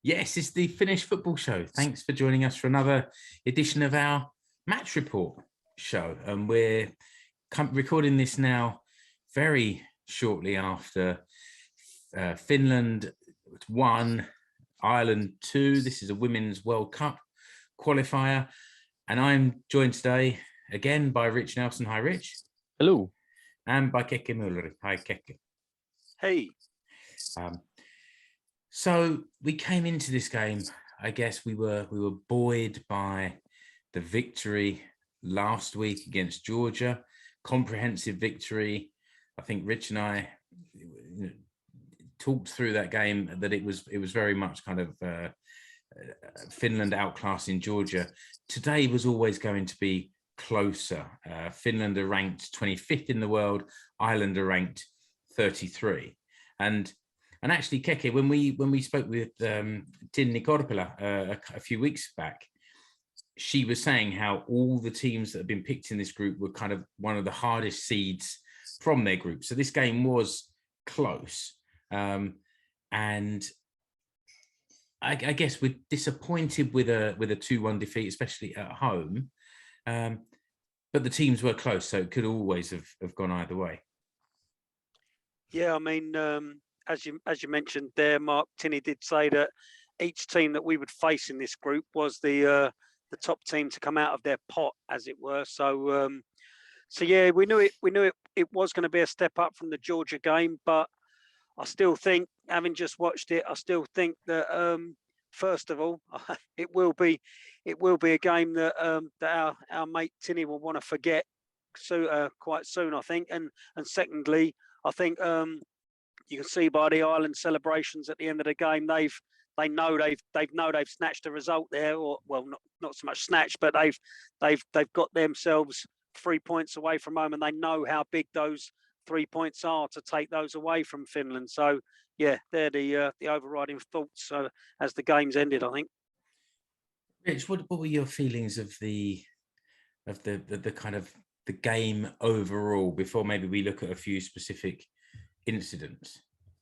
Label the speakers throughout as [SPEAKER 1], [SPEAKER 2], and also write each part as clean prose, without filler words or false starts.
[SPEAKER 1] Yes, it's the Finnish football show. Thanks for joining us for another edition of our match report show. And we're recording this now very shortly after Finland 1, Ireland 2. This is a Women's World Cup qualifier. And I'm joined today again by Rich Nelson. Hi, Rich.
[SPEAKER 2] Hello.
[SPEAKER 1] And by Keke and Rich. Hi, Keke.
[SPEAKER 3] Hey.
[SPEAKER 1] So we came into this game, I guess we were buoyed by the victory last week against Georgia, comprehensive victory. I think Rich and I talked through that game, that it was very much kind of Finland outclassing Georgia. Today was always going to be closer. Finland are ranked 25th in the world, Ireland are ranked 33. And actually, Keke, when we spoke with Tinni Korpela a few weeks back, she was saying how all the teams that have been picked in this group were kind of one of the hardest seeds from their group. So this game was close. And I guess we're disappointed with a 2-1 defeat, especially at home. But the teams were close, so it could always have gone either way.
[SPEAKER 3] Yeah, I mean, as you mentioned there, Mark, Tinny did say that each team that we would face in this group was the top team to come out of their pot, as it were. So yeah, we knew it was going to be a step up from the Georgia game, but I still think, having just watched it, I still think that first of all, it will be a game that that our mate Tinny will want to forget quite soon, I think. And secondly, I think you can see by the Ireland celebrations at the end of the game, they know they've snatched a result there, or well, not so much snatched, but they've got themselves 3 points away from home, and they know how big those 3 points are to take those away from Finland. So yeah, they're the overriding thoughts as the game's ended, I think.
[SPEAKER 1] Rich, what were your feelings of the kind of the game overall before maybe we look at a few specific incidents?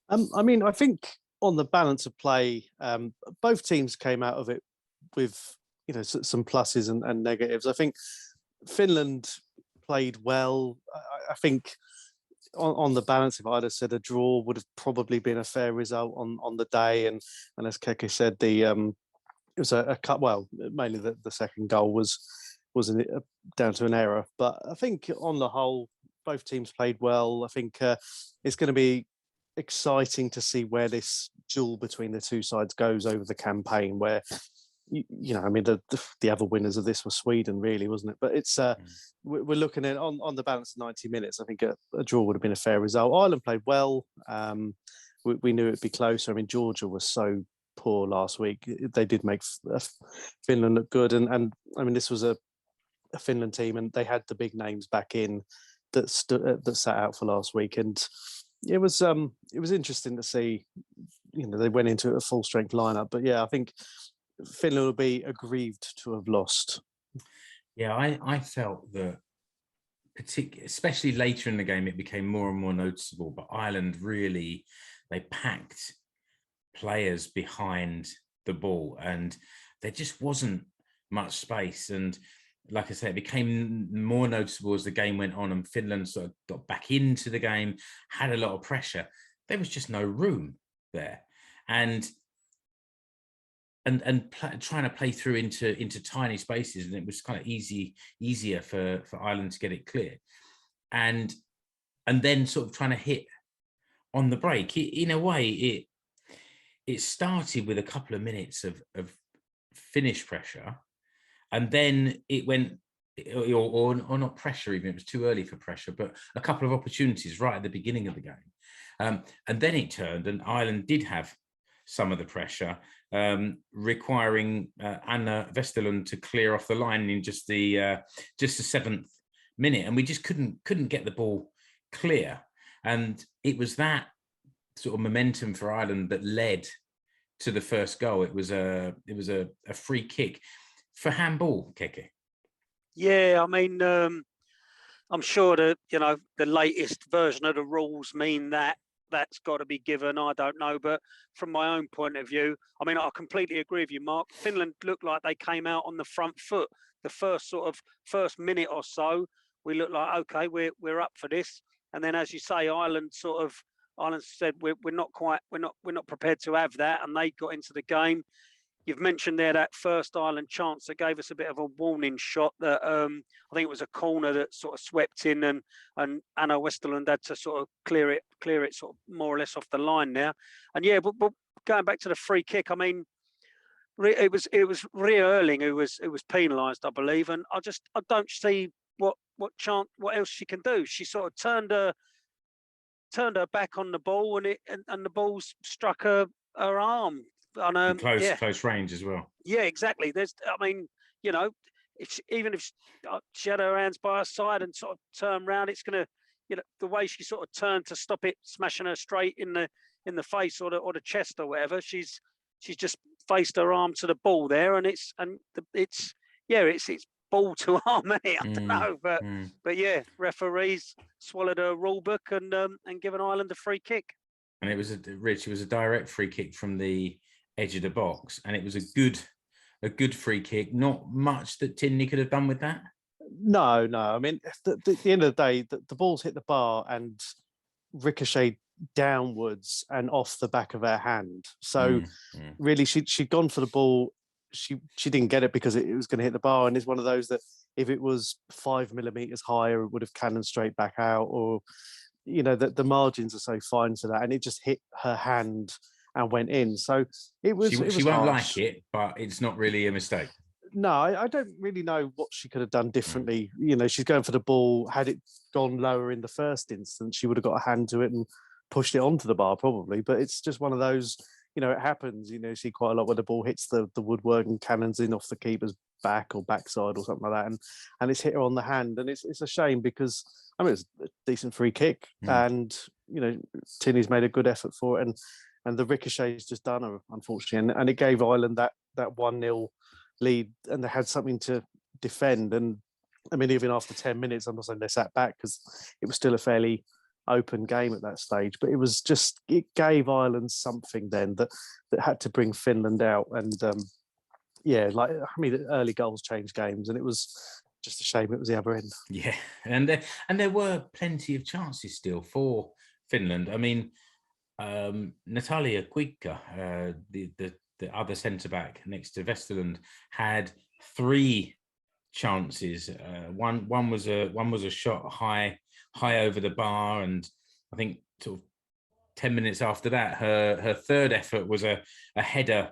[SPEAKER 2] I mean, I think on the balance of play, both teams came out of it with some pluses and negatives. I think Finland played well. I think on the balance, if I'd have said a draw would have probably been a fair result on the day. And as Keke said, it was a cut. Well, mainly the second goal was down to an error. But I think on the whole, both teams played well. I think it's going to be exciting to see where this duel between the two sides goes over the campaign, where I mean the other winners of this were Sweden, really, wasn't it? But it's we're looking at on the balance of 90 minutes. I think a draw would have been a fair result. Ireland played well. We knew it'd be closer. I mean, Georgia was so poor last week. They did make Finland look good, and I mean, this was a Finland team, and they had the big names back in that sat out for last week, and it was interesting to see. They went into a full strength lineup, but yeah, I think Finland will be aggrieved to have lost.
[SPEAKER 1] Yeah, I felt that, especially later in the game, it became more and more noticeable. But Ireland really, they packed players behind the ball, and there just wasn't much space. And like I said, it became more noticeable as the game went on, and Finland sort of got back into the game, had a lot of pressure. There was just no room there, and trying to play through into tiny spaces, and it was kind of easier for Ireland to get it clear, and then sort of trying to hit on the break. In a way, it started with a couple of minutes of Finnish pressure. And then it went, or not pressure even, it was too early for pressure, but a couple of opportunities right at the beginning of the game. And then it turned, and Ireland did have some of the pressure, requiring Anna Westerlund to clear off the line in just the 7th minute. And we just couldn't get the ball clear. And it was that sort of momentum for Ireland that led to the first goal. It was a free kick for handball, Keke.
[SPEAKER 3] Yeah, I mean, I'm sure that the latest version of the rules mean that that's got to be given. I don't know, but from my own point of view, I mean, I completely agree with you, Mark. Finland looked like they came out on the front foot. The first minute or so, we looked like, okay, we're up for this. And then, as you say, Ireland said we're not prepared to have that, and they got into the game. You've mentioned there that first Ireland chance that gave us a bit of a warning shot that I think it was a corner that sort of swept in, and Anna Westerlund had to sort of clear it sort of more or less off the line now. And yeah, but going back to the free kick, I mean, it was Ria Erling who was penalised, I believe, and I don't see what else she can do. She sort of turned her back on the ball, and the ball struck her arm. And
[SPEAKER 1] close range as well.
[SPEAKER 3] Yeah, exactly. I mean, you know, even if she had her hands by her side and sort of turned round, it's gonna, you know, the way she sort of turned to stop it smashing her straight in the face or the chest or whatever. She's just faced her arm to the ball there, and it's ball to arm, isn't it? I don't know, but yeah, referees swallowed her rule book and given Ireland a free kick.
[SPEAKER 1] And it was a direct free kick from the edge of the box, and it was a good free kick. Not much that Tinney could have done with that.
[SPEAKER 2] No. I mean, at the end of the day, the ball's hit the bar and ricocheted downwards and off the back of her hand. So really, she'd gone for the ball. She didn't get it because it was going to hit the bar, and it's one of those that if it was 5 millimeters higher, it would have cannoned straight back out. Or, you know, the margins are so fine to that, and it just hit her hand and went in. So it was. She
[SPEAKER 1] won't
[SPEAKER 2] harsh.
[SPEAKER 1] like it, but it's not really a mistake.
[SPEAKER 2] No, I don't really know what she could have done differently. You know, she's going for the ball. Had it gone lower in the first instance, she would have got a hand to it and pushed it onto the bar probably. But it's just one of those, you know, it happens. You know, you see quite a lot where the ball hits the woodwork and cannons in off the keeper's back or backside or something like that, and it's hit her on the hand. And it's a shame because, I mean, it's a decent free kick, and, you know, Tinney's made a good effort for it, and the ricochet's just done her, unfortunately, and it gave Ireland that 1-0 lead, and they had something to defend. And I mean, even after 10 minutes, I'm not saying they sat back because it was still a fairly open game at that stage, but it gave Ireland something then that had to bring Finland out. And yeah, like, I mean, early goals change games, and it was just a shame it was the other end.
[SPEAKER 1] Yeah, and there were plenty of chances still for Finland. I mean, Natalia Kuikka, the other centre back next to Westerlund, had 3 chances. One was a shot high over the bar, and I think sort of 10 minutes after that, her third effort was a header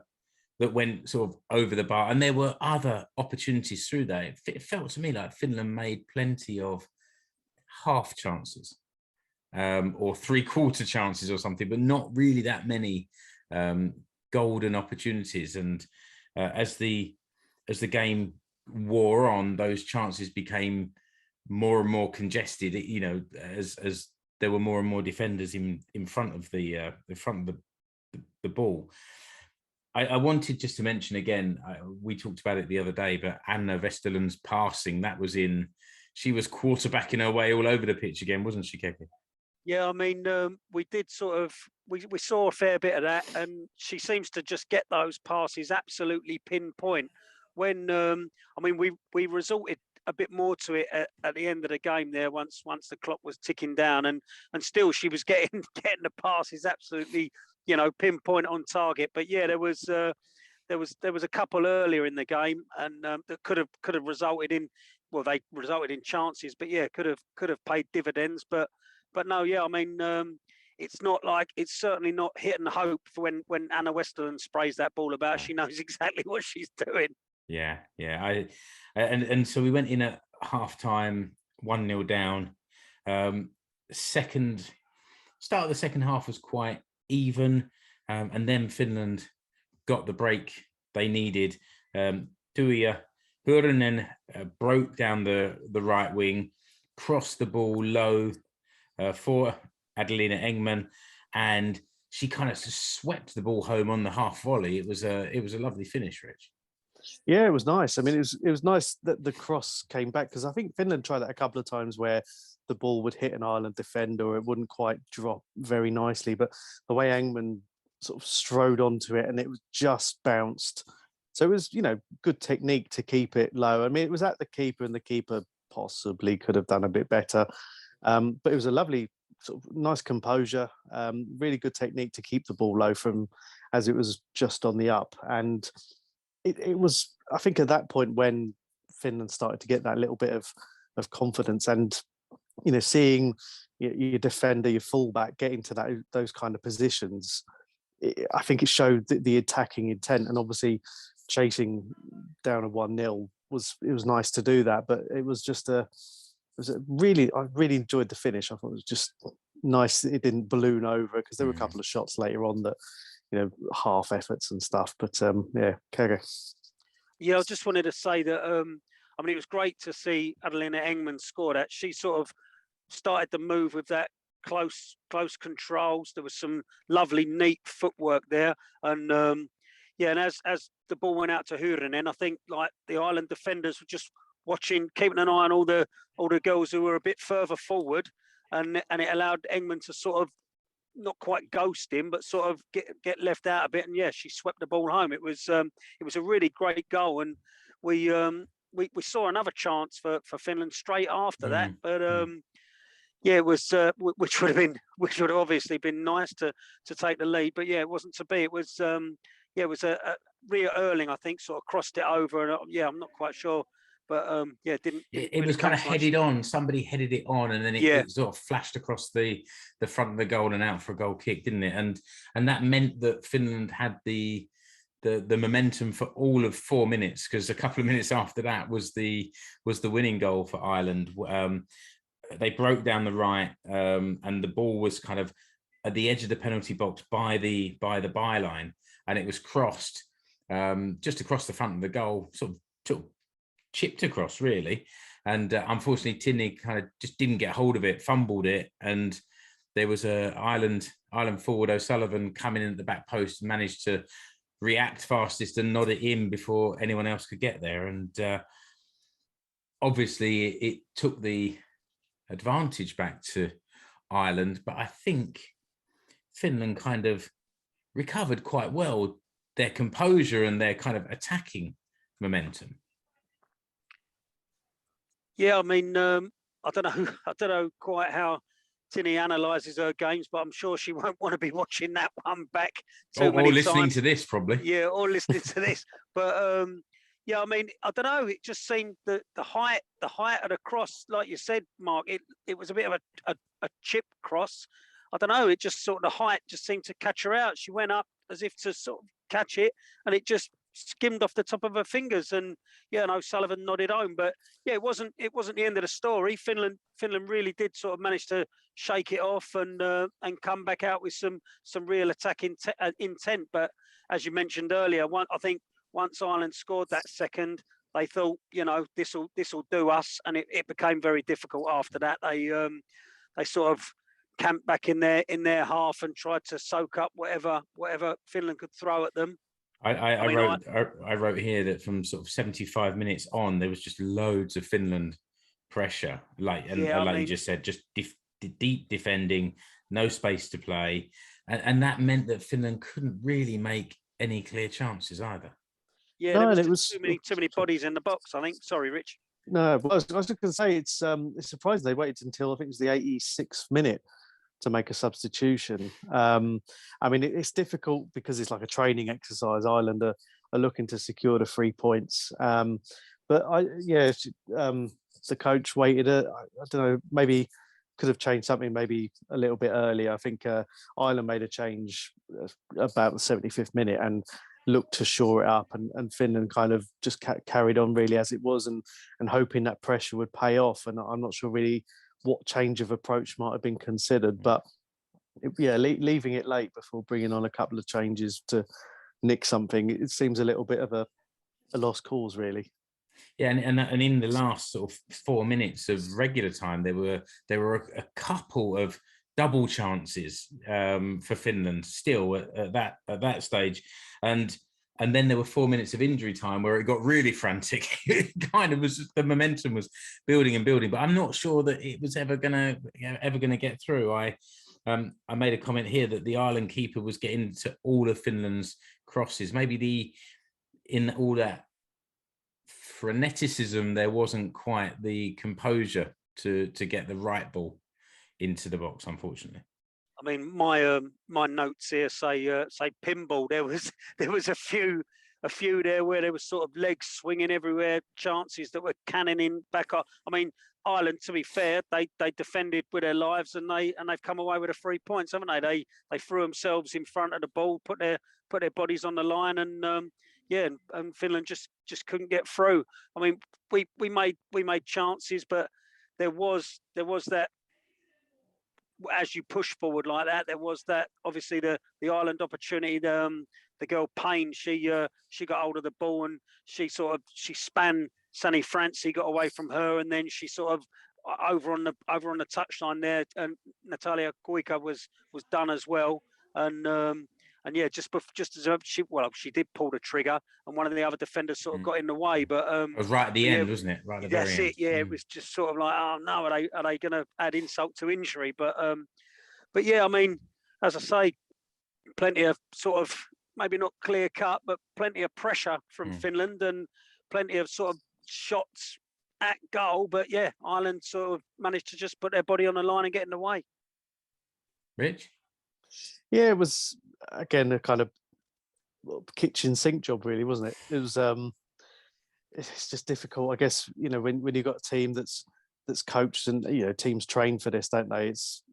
[SPEAKER 1] that went sort of over the bar. And there were other opportunities through that. It felt to me like Finland made plenty of half chances, or 3/4 chances or something, but not really that many golden opportunities. And as the game wore on, those chances became more and more congested, you know, as there were more and more defenders in front of the ball. I wanted just to mention again, we talked about it the other day, but Anna Westerlund's passing, she was quarterbacking her way all over the pitch again, wasn't she, Keke?
[SPEAKER 3] Yeah, I mean, we did sort of, we saw a fair bit of that, and she seems to just get those passes absolutely pinpoint. When, I mean, we resorted a bit more to it at the end of the game there, once the clock was ticking down, and still she was getting the passes absolutely, you know, pinpoint on target. But yeah, there was a couple earlier in the game, and that could have resulted in, well, they resulted in chances, but yeah, could have paid dividends. But no, yeah, I mean, it's certainly not hit and hope for when Anna Westerlund sprays that ball about. She knows exactly what she's doing.
[SPEAKER 1] Yeah. And so we went in at half time, 1-0 down. Start of the second half was quite even, and then Finland got the break they needed. Tuija Hurinen broke down the right wing, crossed the ball low for Adelina Engman, and she kind of just swept the ball home on the half volley. It was a lovely finish, Rich.
[SPEAKER 2] Yeah, it was nice. I mean, it was nice that the cross came back, because I think Finland tried that a couple of times where the ball would hit an Ireland defender or it wouldn't quite drop very nicely. But the way Engman sort of strode onto it and it was just bounced. So it was, good technique to keep it low. I mean, it was at the keeper, and the keeper possibly could have done a bit better. But it was a lovely, sort of nice composure, really good technique to keep the ball low from as it was just on the up. And it was, I think, at that point when Finland started to get that little bit of confidence, and seeing your defender, your fullback get into those kind of positions. I think it showed the attacking intent, and obviously chasing down a 1-0 was nice to do that. But it was just I really enjoyed the finish. I thought it was just nice that it didn't balloon over, because there were a couple of shots later on that, half efforts and stuff. But yeah, Keke.
[SPEAKER 3] Yeah, I just wanted to say that I mean, it was great to see Adelina Engman score that. She sort of started the move with that close controls. There was some lovely, neat footwork there, and and as the ball went out to Hyrinen, I think like the Ireland defenders were just watching, keeping an eye on all the girls who were a bit further forward, and it allowed Engman to sort of not quite ghost him, but sort of get left out a bit. And yeah, she swept the ball home. It was a really great goal, and we saw another chance for Finland straight after that. But yeah, it was which would have obviously been nice to take the lead. But yeah, it wasn't to be. It was it was a Ria Erling, I think, sort of crossed it over, and yeah, I'm not quite sure. But yeah, didn't
[SPEAKER 1] it
[SPEAKER 3] really
[SPEAKER 1] was kind of
[SPEAKER 3] much.
[SPEAKER 1] headed on. Somebody headed it on, and then it sort of flashed across the front of the goal and out for a goal kick, didn't it? And that meant that Finland had the momentum for all of 4 minutes, because a couple of minutes after that was the winning goal for Ireland. They broke down the right, and the ball was kind of at the edge of the penalty box by the byline, and it was crossed just across the front of the goal, sort of chipped across really, and unfortunately Tinney kind of just didn't get hold of it, fumbled it, and there was a Ireland forward, O'Sullivan, coming in at the back post and managed to react fastest and nod it in before anyone else could get there. And obviously it took the advantage back to Ireland, but I think Finland kind of recovered quite well their composure and their kind of attacking momentum.
[SPEAKER 3] Yeah, I mean, I don't know quite how Tinny analyses her games, but I'm sure she won't want to be watching that one back too many times. Or
[SPEAKER 1] listening to this, probably.
[SPEAKER 3] Yeah, or listening to this. But yeah, I mean, I don't know. It just seemed that the height of the cross, like you said, Mark, it was a bit of a chip cross. I don't know. It just sort of, the height just seemed to catch her out. She went up as if to sort of catch it, and it just skimmed off the top of her fingers. And yeah, and O'Sullivan nodded home. But yeah, it wasn't the end of the story. Finland really did sort of manage to shake it off and come back out with some real attacking intent. But as you mentioned earlier, I think once Ireland scored that second, they thought, this will do us, and it became very difficult after that. They sort of camped back in their half and tried to soak up whatever Finland could throw at them.
[SPEAKER 1] I wrote here that from sort of 75 minutes on, there was just loads of Finland pressure, you just said, just deep defending, no space to play, and that meant that Finland couldn't really make any clear chances either.
[SPEAKER 3] Yeah, no, there was too many bodies in the box, I think. Sorry, Rich.
[SPEAKER 2] No, I was just going to say it's surprising they waited until I think it was the 86th minute to make a substitution. I mean, it's difficult because it's like a training exercise. Ireland are looking to secure the 3 points. But the coach waited. I don't know, maybe could have changed something maybe a little bit earlier. I think Ireland made a change about the 75th minute and looked to shore it up, and Finland kind of just carried on really as it was, and hoping that pressure would pay off. And I'm not sure really what change of approach might have been considered, but leaving it late before bringing on a couple of changes to nick something, it seems a little bit of a lost cause, really.
[SPEAKER 1] Yeah, and in the last sort of 4 minutes of regular time, there were a couple of double chances for Finland still at that stage, and And then there were 4 minutes of injury time where it got really frantic. It kind of was, the momentum was building and building, but I'm not sure that it was ever gonna get through. I made a comment here that the Ireland keeper was getting to all of Finland's crosses. Maybe in all that freneticism, there wasn't quite the composure to get the right ball into the box, unfortunately.
[SPEAKER 3] I mean, my notes here say pinball. There was a few there where there was sort of legs swinging everywhere, chances that were cannoning back up. I mean, Ireland, to be fair, they defended with their lives, and they've come away with 3 points, haven't they? They threw themselves in front of the ball, put their bodies on the line, and and Finland just couldn't get through. I mean, we made chances, but there was that. As you push forward like that, there was that, obviously the Ireland opportunity. The girl Payne, she got hold of the ball, and she span Sunny Francie, got away from her, and then she sort of over on the touchline there, and Natalia Kuika was done as well, and yeah, just as she did pull the trigger, and one of the other defenders sort of got in the way, but
[SPEAKER 1] it was right at the end, wasn't it? Right at the very end.
[SPEAKER 3] That's it. Yeah, it was just sort of like, oh no, are they going to add insult to injury? But yeah, I mean, as I say, plenty of sort of, maybe not clear cut, but plenty of pressure from Finland, and plenty of sort of shots at goal. But yeah, Ireland sort of managed to just put their body on the line and get in the way.
[SPEAKER 1] Rich?
[SPEAKER 2] Yeah, it was, again, a kind of kitchen sink job, really, wasn't it? It was. It's just difficult, I guess. When you've got a team that's coached, and teams train for this, don't they? It's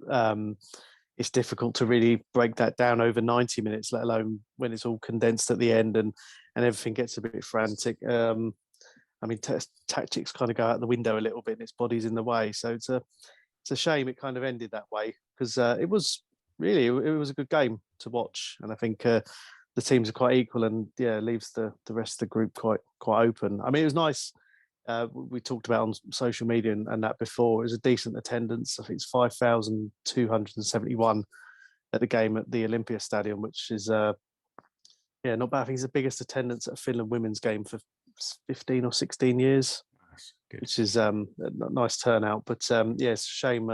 [SPEAKER 2] difficult to really break that down over 90 minutes, let alone when it's all condensed at the end and everything gets a bit frantic. I mean, tactics kind of go out the window a little bit, and its body's in the way. So it's a shame it kind of ended that way, because it was a good game to watch, and I think the teams are quite equal, and leaves the rest of the group quite open. I mean, it was nice. We talked about on social media and that before. It was a decent attendance. I think it's 5,271 at the game at the Olympia Stadium, which is not bad. I think it's the biggest attendance at a Finland women's game for 15 or 16 years, which is a nice turnout. But it's a shame.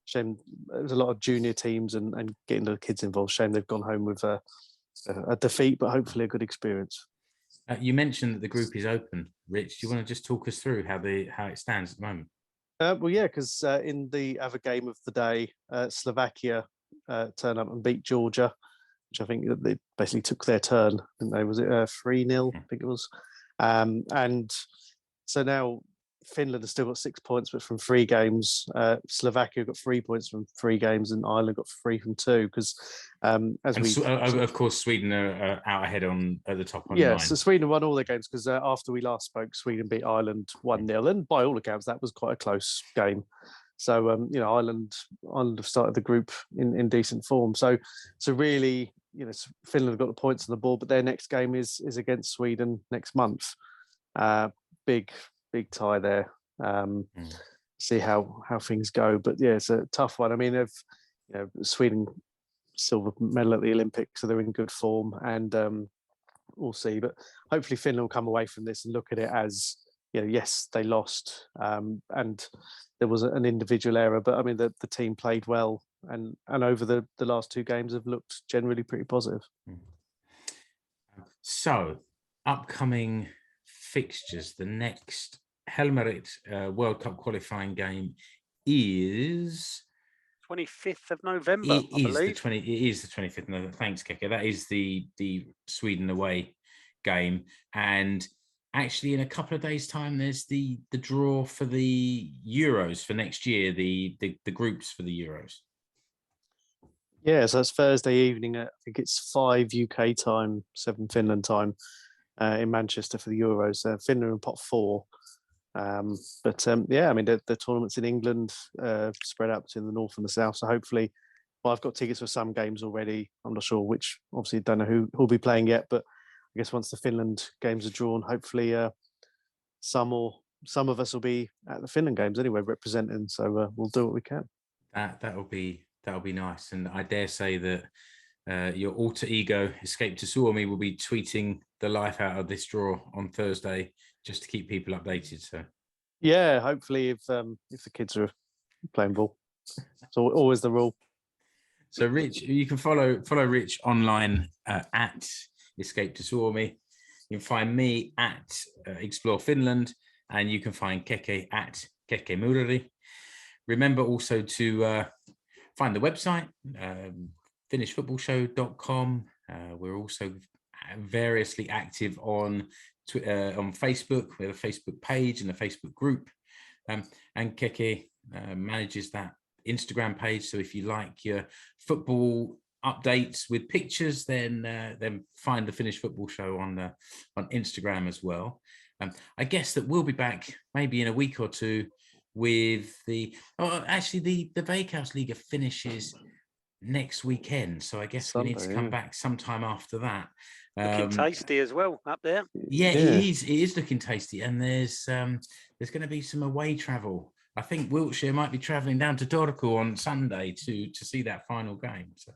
[SPEAKER 2] Shame there was a lot of junior teams and getting the kids involved. Shame they've gone home with a defeat, but hopefully a good experience.
[SPEAKER 1] You mentioned that the group is open. Rich, do you want to just talk us through how it stands at the moment?
[SPEAKER 2] Well, yeah, because in the other game of the day, Slovakia turned up and beat Georgia, which I think they basically took their turn, didn't they? Was it 3-0? I think it was. And so now Finland has still got 6 points, but from 3 games. Slovakia got 3 points from 3 games, and Ireland got 3 from 2. Because
[SPEAKER 1] of course, Sweden are out ahead at the top on 9.
[SPEAKER 2] So Sweden won all their games, because after we last spoke, Sweden beat Ireland 1-0, and by all accounts, that was quite a close game. So Ireland have started the group in decent form. So really, Finland have got the points on the board, but their next game is against Sweden next month. Big tie there. See how things go, but yeah, it's a tough one. I mean, if Sweden silver medal at the Olympics, so they're in good form, and we'll see. But hopefully Finland will come away from this and look at it as, yes, they lost, and there was an individual error, but I mean the team played well, and over the last 2 games have looked generally pretty positive.
[SPEAKER 1] So, upcoming fixtures. The next Helmarit World Cup qualifying game is
[SPEAKER 3] 25th of November. It is the
[SPEAKER 1] 25th of November. Thanks, Keke. That is the Sweden away game, and actually in a couple of days' time, there's the draw for the Euros for next year. The groups for the Euros.
[SPEAKER 2] Yeah, so it's Thursday evening at, I think it's 5 UK time, 7 Finland time, in Manchester for the Euros. Finland in pot 4. I mean, the tournament's in England, spread out between the north and the south. So hopefully, I've got tickets for some games already. I'm not sure which. Obviously, don't know who'll be playing yet. But I guess once the Finland games are drawn, hopefully some of us will be at the Finland games anyway, representing. So we'll do what we can.
[SPEAKER 1] That'll be nice, and I dare say that your alter ego, Escape to Suomi, will be tweeting the life out of this draw on Thursday, just to keep people updated. So,
[SPEAKER 2] yeah, hopefully if the kids are playing ball, it's always the rule.
[SPEAKER 1] So, Rich, you can follow Rich online at Escape to Suomi. You can find me at Explore Finland, and you can find Keke at Keke Murari. Remember also to find the website, finishfootballshow.com. We're also variously active on Facebook. We have a Facebook page and a Facebook group, and Keke manages that Instagram page. So if you like your football updates with pictures, then find the Finnish Football Show on Instagram as well. I guess that we'll be back maybe in a week or two with the Veikkausliiga finishes next weekend, so I guess
[SPEAKER 2] Sunday,
[SPEAKER 1] we need to come back sometime after that.
[SPEAKER 3] Looking tasty as well up there.
[SPEAKER 1] Yeah, it is looking tasty, and there's going to be some away travel. I think Wiltshire might be travelling down to Turku on Sunday to see that final game. So,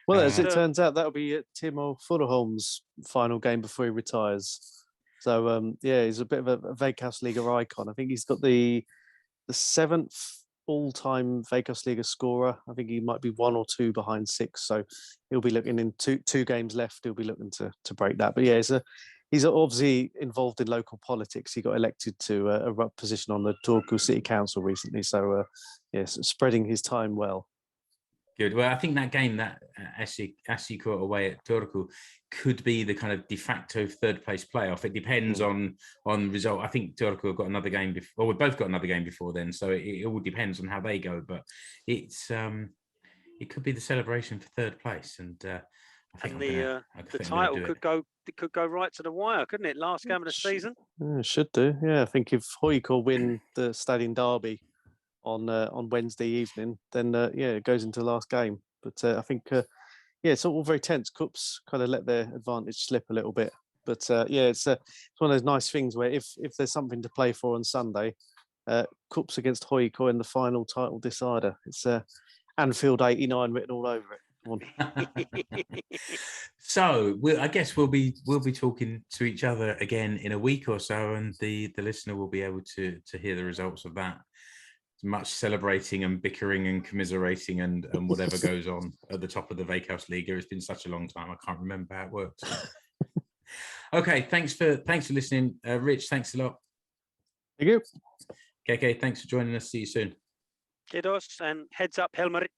[SPEAKER 2] well, as it turns out, that'll be Timo Furuholm's final game before he retires. So he's a bit of a Veikkausliiga icon. I think he's got the 7th all-time Veikkausliiga scorer. I think he might be 1 or 2 behind 6. So he'll be looking in two games left. He'll be looking to break that. But yeah, he's obviously involved in local politics. He got elected to a position on the Turku City Council recently. So spreading his time well.
[SPEAKER 1] Good. Well, I think that game, that Asiko away at Turku, could be the kind of de facto third place playoff. It depends on the result. I think Turku have got another game before, or we've both got another game before then. So it all depends on how they go. But it could be the celebration for third place, and I think
[SPEAKER 3] the title could go right to the wire, couldn't it? Last game of the season.
[SPEAKER 2] It should do. Yeah, I think if Hoiko win the Stadion Derby on Wednesday evening, then it goes into the last game. But I think it's all very tense. Cups kind of let their advantage slip a little bit. But it's one of those nice things where if there's something to play for on Sunday, Cups against Hoiko in the final title decider. It's Anfield '89 written all over it.
[SPEAKER 1] So I guess we'll be talking to each other again in a week or so, and the listener will be able to hear the results of that. Much celebrating and bickering and commiserating and whatever goes on at the top of the Veikkausliiga. It's been such a long time, I can't remember how it works. Okay, thanks for listening, Rich. Thanks a lot.
[SPEAKER 2] Thank you.
[SPEAKER 1] Keke, thanks for joining us. See you soon.
[SPEAKER 3] Kiitos, and heads up, Helmarit.